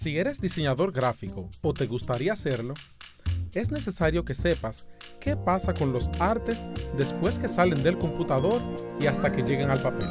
Si eres diseñador gráfico o te gustaría hacerlo, es necesario que sepas qué pasa con los artes después que salen del computador y hasta que lleguen al papel.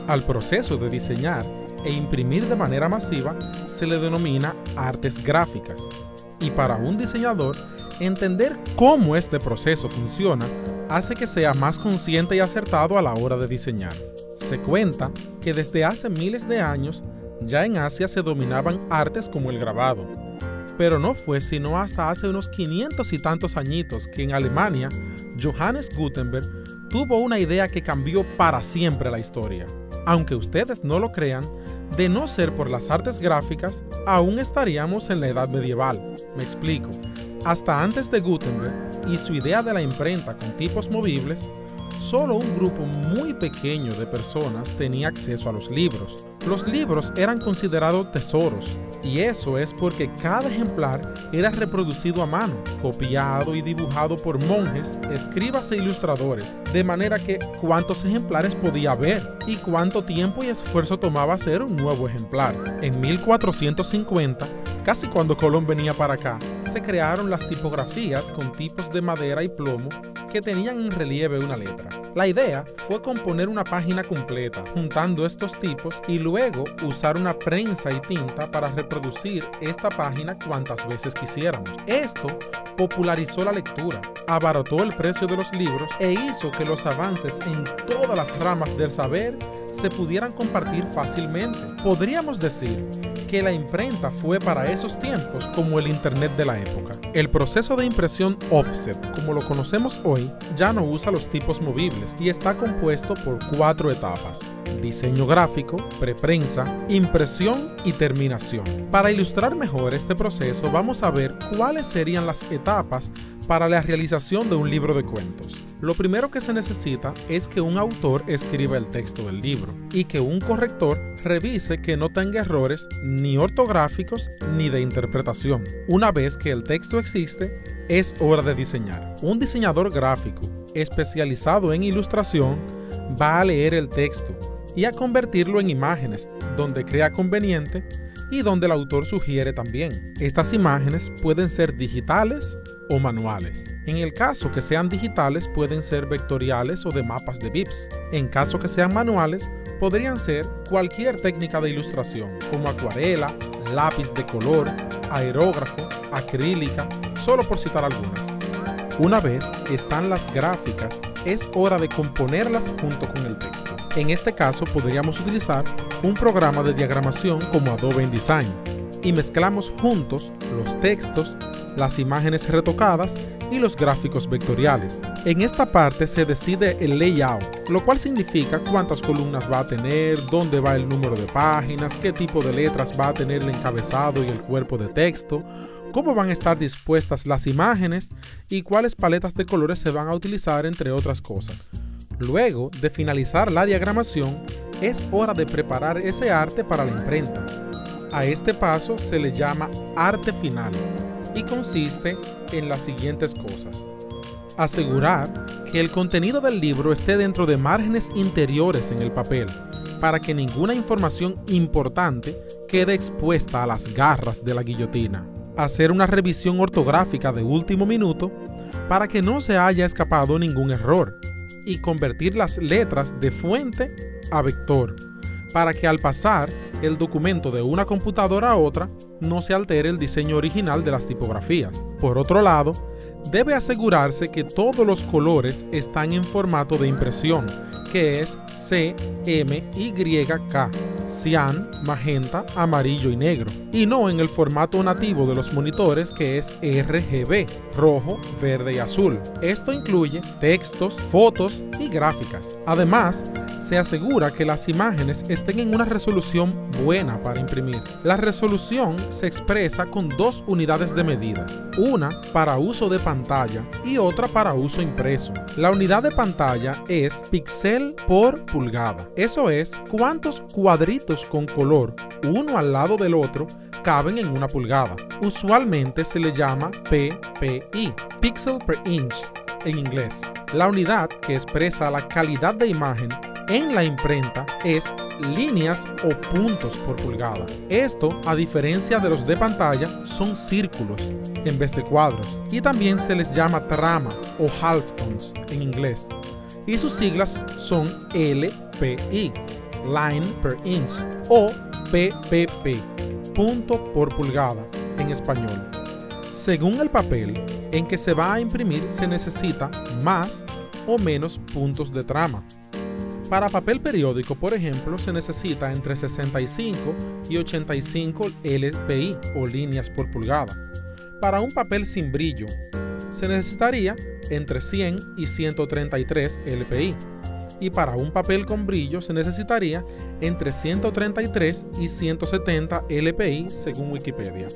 Al proceso de diseñar e imprimir de manera masiva se le denomina artes gráficas. Y para un diseñador, entender cómo este proceso funciona hace que sea más consciente y acertado a la hora de diseñar. Se cuenta que desde hace miles de años ya en Asia se dominaban artes como el grabado, pero no fue sino hasta hace unos 500 y tantos añitos que en Alemania Johannes Gutenberg tuvo una idea que cambió para siempre la historia. Aunque ustedes no lo crean, de no ser por las artes gráficas, aún estaríamos en la edad medieval. Me explico. Hasta antes de Gutenberg y su idea de la imprenta con tipos movibles, solo un grupo muy pequeño de personas tenía acceso a los libros. Los libros eran considerados tesoros, y eso es porque cada ejemplar era reproducido a mano, copiado y dibujado por monjes, escribas e ilustradores, de manera que cuántos ejemplares podía haber y cuánto tiempo y esfuerzo tomaba hacer un nuevo ejemplar. En 1450, casi cuando Colón venía para acá, se crearon las tipografías con tipos de madera y plomo que tenían en relieve una letra. La idea fue componer una página completa, juntando estos tipos y luego usar una prensa y tinta para reproducir esta página cuantas veces quisiéramos. Esto popularizó la lectura, abarató el precio de los libros e hizo que los avances en todas las ramas del saber se pudieran compartir fácilmente. Podríamos decir que la imprenta fue para esos tiempos como el internet de la época. El proceso de impresión offset, como lo conocemos hoy, ya no usa los tipos movibles y está compuesto por 4 etapas: diseño gráfico, preprensa, impresión y terminación. Para ilustrar mejor este proceso, vamos a ver cuáles serían las etapas para la realización de un libro de cuentos. Lo primero que se necesita es que un autor escriba el texto del libro y que un corrector revise que no tenga errores ni ortográficos ni de interpretación. Una vez que el texto existe, es hora de diseñar. Un diseñador gráfico especializado en ilustración va a leer el texto y a convertirlo en imágenes donde crea conveniente y donde el autor sugiere también. Estas imágenes pueden ser digitales o manuales. En el caso que sean digitales, pueden ser vectoriales o de mapas de bits. En caso que sean manuales, podrían ser cualquier técnica de ilustración, como acuarela, lápiz de color, aerógrafo, acrílica, solo por citar algunas. Una vez están las gráficas, es hora de componerlas junto con el texto. En este caso podríamos utilizar un programa de diagramación como Adobe InDesign y mezclamos juntos los textos, las imágenes retocadas y los gráficos vectoriales. En esta parte se decide el layout, lo cual significa cuántas columnas va a tener, dónde va el número de páginas, qué tipo de letras va a tener el encabezado y el cuerpo de texto, cómo van a estar dispuestas las imágenes y cuáles paletas de colores se van a utilizar, entre otras cosas. Luego de finalizar la diagramación, es hora de preparar ese arte para la imprenta. A este paso se le llama arte final y consiste en las siguientes cosas: asegurar que el contenido del libro esté dentro de márgenes interiores en el papel, para que ninguna información importante quede expuesta a las garras de la guillotina. Hacer una revisión ortográfica de último minuto para que no se haya escapado ningún error, y convertir las letras de fuente a vector, para que al pasar el documento de una computadora a otra no se altere el diseño original de las tipografías. Por otro lado, debe asegurarse que todos los colores están en formato de impresión, que es CMYK, cian, magenta, amarillo y negro, y no en el formato nativo de los monitores, que es RGB, rojo, verde y azul. Esto incluye textos, fotos y gráficas. Además, se asegura que las imágenes estén en una resolución buena para imprimir. La resolución se expresa con 2 unidades de medidas, una para uso de pantalla y otra para uso impreso. La unidad de pantalla es píxel por pulgada. Eso es cuántos cuadritos con color, uno al lado del otro, caben en una pulgada. Usualmente se le llama PPI, Pixel per Inch en inglés. La unidad que expresa la calidad de imagen en la imprenta es líneas o puntos por pulgada. Esto, a diferencia de los de pantalla, son círculos en vez de cuadros, y también se les llama trama o halftones en inglés, y sus siglas son LPI, Line per Inch, o PPP, punto por pulgada en español. Según el papel en que se va a imprimir, se necesita más o menos puntos de trama. Para papel periódico, por ejemplo, se necesita entre 65 y 85 LPI o líneas por pulgada. Para un papel sin brillo, se necesitaría entre 100 y 133 LPI. Y para un papel con brillo se necesitaría entre 133 y 170 LPI según Wikipedia.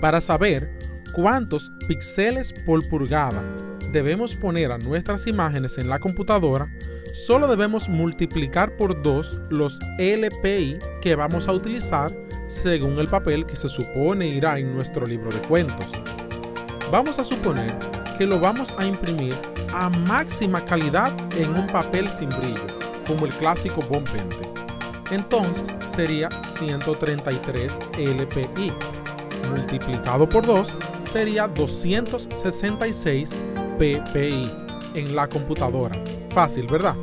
Para saber cuántos píxeles por pulgada debemos poner a nuestras imágenes en la computadora, solo debemos multiplicar por 2 los LPI que vamos a utilizar según el papel que se supone irá en nuestro libro de cuentos. Vamos a suponer que lo vamos a imprimir a máxima calidad en un papel sin brillo, como el clásico Bond Pente. Entonces sería 133 LPI. Multiplicado por 2 sería 266 PPI en la computadora. Fácil, ¿verdad?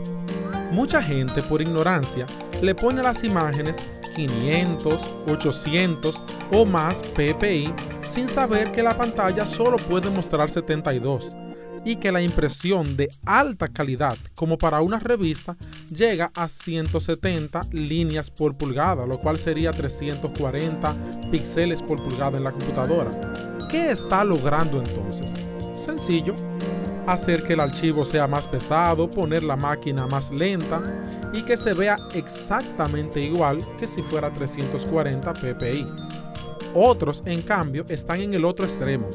Mucha gente, por ignorancia, le pone a las imágenes 500, 800 o más PPI sin saber que la pantalla solo puede mostrar 72 y que la impresión de alta calidad, como para una revista, llega a 170 líneas por pulgada, lo cual sería 340 píxeles por pulgada en la computadora. ¿Qué está logrando entonces? Sencillo, hacer que el archivo sea más pesado, poner la máquina más lenta y que se vea exactamente igual que si fuera 340 ppi. Otros, en cambio, están en el otro extremo.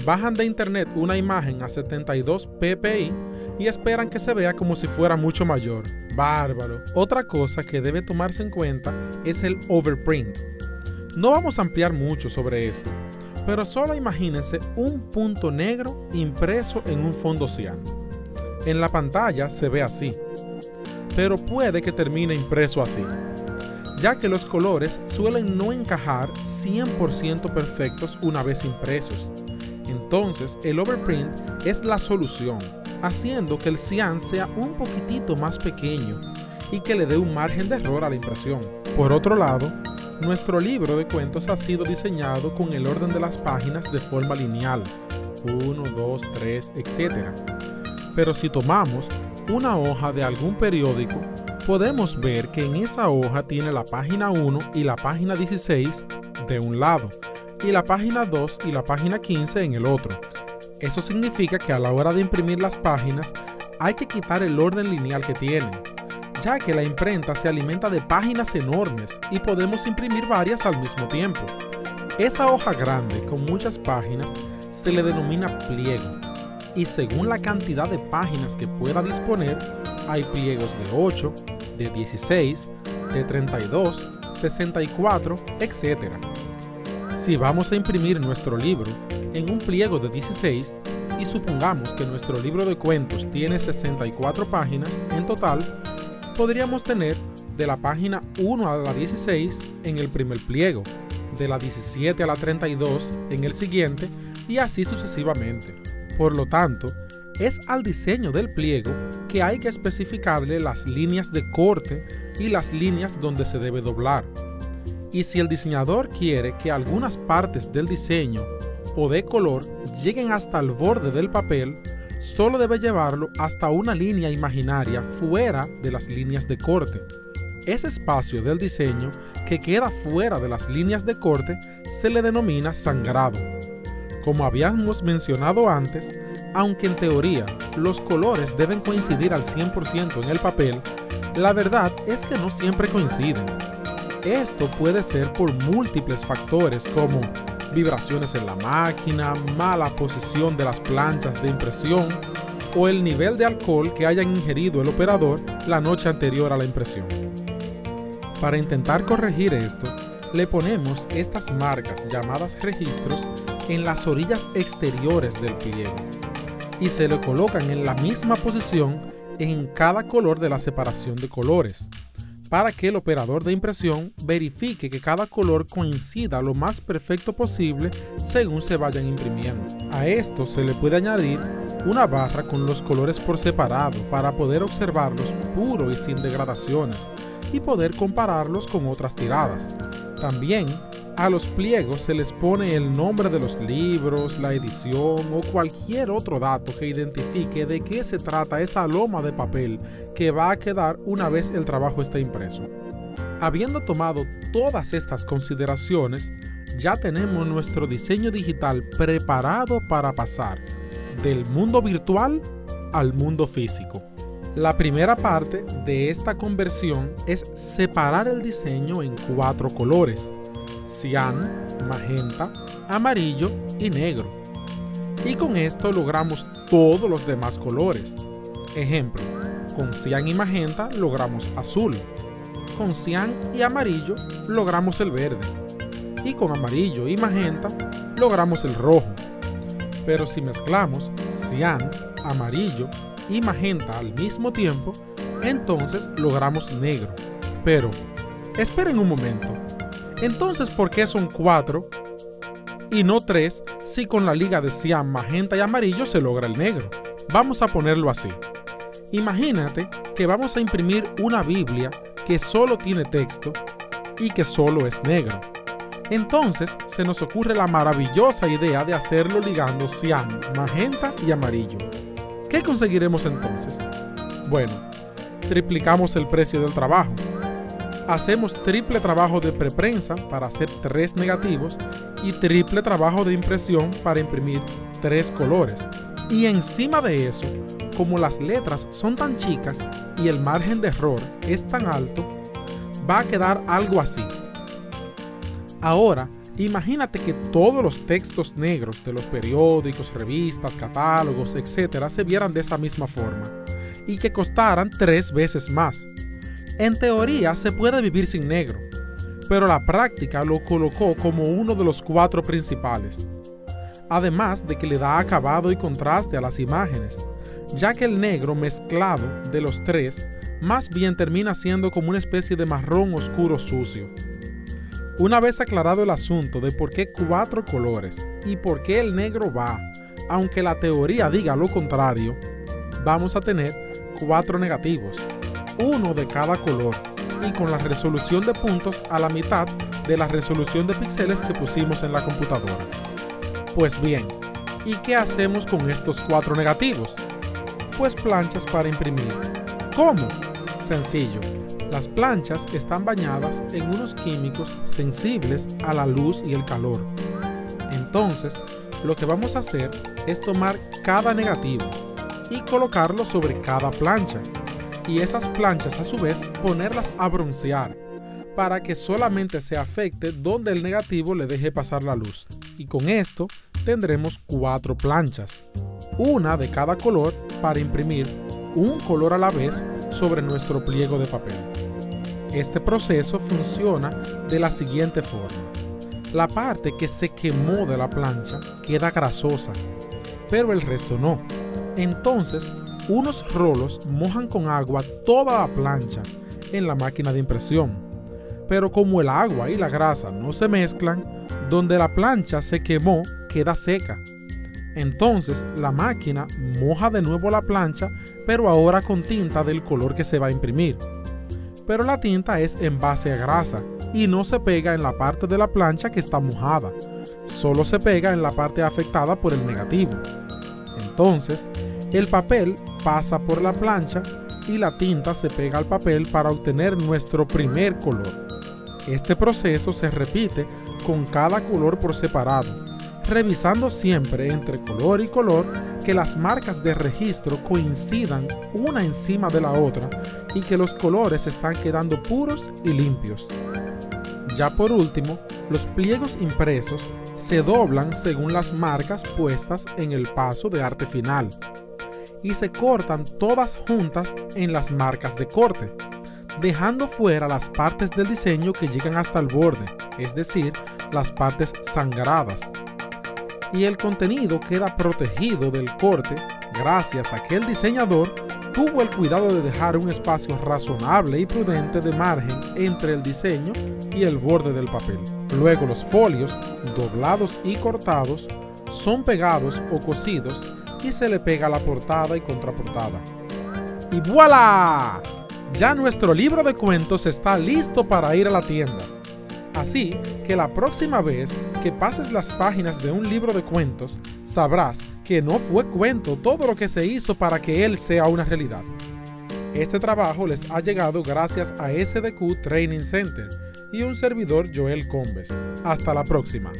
Bajan de internet una imagen a 72 ppi y esperan que se vea como si fuera mucho mayor. Bárbaro. Otra cosa que debe tomarse en cuenta es el overprint. No vamos a ampliar mucho sobre esto, pero solo imagínense un punto negro impreso en un fondo cian. En la pantalla se ve así, pero puede que termine impreso así, ya que los colores suelen no encajar 100% perfectos una vez impresos. Entonces el overprint es la solución, haciendo que el cian sea un poquitito más pequeño y que le dé un margen de error a la impresión. Por otro lado, nuestro libro de cuentos ha sido diseñado con el orden de las páginas de forma lineal, 1, 2, 3, etc. Pero si tomamos una hoja de algún periódico, podemos ver que en esa hoja tiene la página 1 y la página 16 de un lado, y la página 2 y la página 15 en el otro. Eso significa que a la hora de imprimir las páginas hay que quitar el orden lineal que tienen, ya que la imprenta se alimenta de páginas enormes y podemos imprimir varias al mismo tiempo. Esa hoja grande con muchas páginas se le denomina pliego, y según la cantidad de páginas que pueda disponer, hay pliegos de 8, de 16, de 32, 64, etc. Si vamos a imprimir nuestro libro en un pliego de 16 y supongamos que nuestro libro de cuentos tiene 64 páginas en total, podríamos tener de la página 1 a la 16 en el primer pliego, de la 17 a la 32 en el siguiente y así sucesivamente. Por lo tanto, es al diseño del pliego que hay que especificarle las líneas de corte y las líneas donde se debe doblar. Y si el diseñador quiere que algunas partes del diseño o de color lleguen hasta el borde del papel, solo debe llevarlo hasta una línea imaginaria fuera de las líneas de corte. Ese espacio del diseño que queda fuera de las líneas de corte se le denomina sangrado. Como habíamos mencionado antes, aunque en teoría los colores deben coincidir al 100% en el papel, la verdad es que no siempre coinciden. Esto puede ser por múltiples factores como vibraciones en la máquina, mala posición de las planchas de impresión o el nivel de alcohol que hayan ingerido el operador la noche anterior a la impresión. Para intentar corregir esto, le ponemos estas marcas llamadas registros en las orillas exteriores del pliego y se le colocan en la misma posición en cada color de la separación de colores. para que el operador de impresión verifique que cada color coincida lo más perfecto posible según se vayan imprimiendo. A esto se le puede añadir una barra con los colores por separado para poder observarlos puros y sin degradaciones y poder compararlos con otras tiradas. También a los pliegos se les pone el nombre de los libros, la edición o cualquier otro dato que identifique de qué se trata esa loma de papel que va a quedar una vez el trabajo esté impreso. Habiendo tomado todas estas consideraciones, ya tenemos nuestro diseño digital preparado para pasar del mundo virtual al mundo físico. La primera parte de esta conversión es separar el diseño en 4 colores: cian, magenta, amarillo y negro. Y con esto logramos todos los demás colores. Ejemplo, con cian y magenta logramos azul. Con cian y amarillo logramos el verde. Y con amarillo y magenta logramos el rojo. Pero si mezclamos cian, amarillo y magenta al mismo tiempo, entonces logramos negro. Pero, esperen un momento. Entonces, ¿por qué son 4 y no 3 si con la liga de cian, magenta y amarillo se logra el negro? Vamos a ponerlo así. Imagínate que vamos a imprimir una Biblia que solo tiene texto y que solo es negro. Entonces se nos ocurre la maravillosa idea de hacerlo ligando cian, magenta y amarillo. ¿Qué conseguiremos entonces? Bueno, triplicamos el precio del trabajo. Hacemos triple trabajo de preprensa para hacer 3 negativos y triple trabajo de impresión para imprimir 3 colores. Y encima de eso, como las letras son tan chicas y el margen de error es tan alto, va a quedar algo así. Ahora, imagínate que todos los textos negros de los periódicos, revistas, catálogos, etc. se vieran de esa misma forma y que costaran 3 veces más. En teoría se puede vivir sin negro, pero la práctica lo colocó como uno de los 4 principales. Además de que le da acabado y contraste a las imágenes, ya que el negro mezclado de los 3 más bien termina siendo como una especie de marrón oscuro sucio. Una vez aclarado el asunto de por qué 4 colores y por qué el negro va, aunque la teoría diga lo contrario, vamos a tener 4 negativos, uno de cada color y con la resolución de puntos a la mitad de la resolución de píxeles que pusimos en la computadora. Pues bien, ¿y qué hacemos con estos 4 negativos? Pues planchas para imprimir. ¿Cómo? Sencillo. Las planchas están bañadas en unos químicos sensibles a la luz y el calor. Entonces, lo que vamos a hacer es tomar cada negativo y colocarlo sobre cada plancha. Y esas planchas a su vez ponerlas a broncear para que solamente se afecte donde el negativo le deje pasar la luz. Y con esto tendremos 4 planchas, una de cada color para imprimir un color a la vez sobre nuestro pliego de papel. Este proceso funciona de la siguiente forma. La parte que se quemó de la plancha queda grasosa, pero el resto no. Entonces, unos rolos mojan con agua toda la plancha en la máquina de impresión. Pero como el agua y la grasa no se mezclan, donde la plancha se quemó queda seca. Entonces la máquina moja de nuevo la plancha, pero ahora con tinta del color que se va a imprimir. Pero la tinta es en base a grasa y no se pega en la parte de la plancha que está mojada, solo se pega en la parte afectada por el negativo. Entonces, el papel pasa por la plancha y la tinta se pega al papel para obtener nuestro primer color. Este proceso se repite con cada color por separado, revisando siempre entre color y color que las marcas de registro coincidan una encima de la otra y que los colores están quedando puros y limpios. Ya por último, los pliegos impresos se doblan según las marcas puestas en el paso de arte final y se cortan todas juntas en las marcas de corte, dejando fuera las partes del diseño que llegan hasta el borde, es decir, las partes sangradas. Y el contenido queda protegido del corte gracias a que el diseñador tuvo el cuidado de dejar un espacio razonable y prudente de margen entre el diseño y el borde del papel. Luego los folios, doblados y cortados, son pegados o cosidos y se le pega la portada y contraportada. ¡Y voilà! Ya nuestro libro de cuentos está listo para ir a la tienda. Así que la próxima vez que pases las páginas de un libro de cuentos, sabrás que no fue cuento todo lo que se hizo para que él sea una realidad. Este trabajo les ha llegado gracias a SDQ Training Center y un servidor Joel Combes. Hasta la próxima.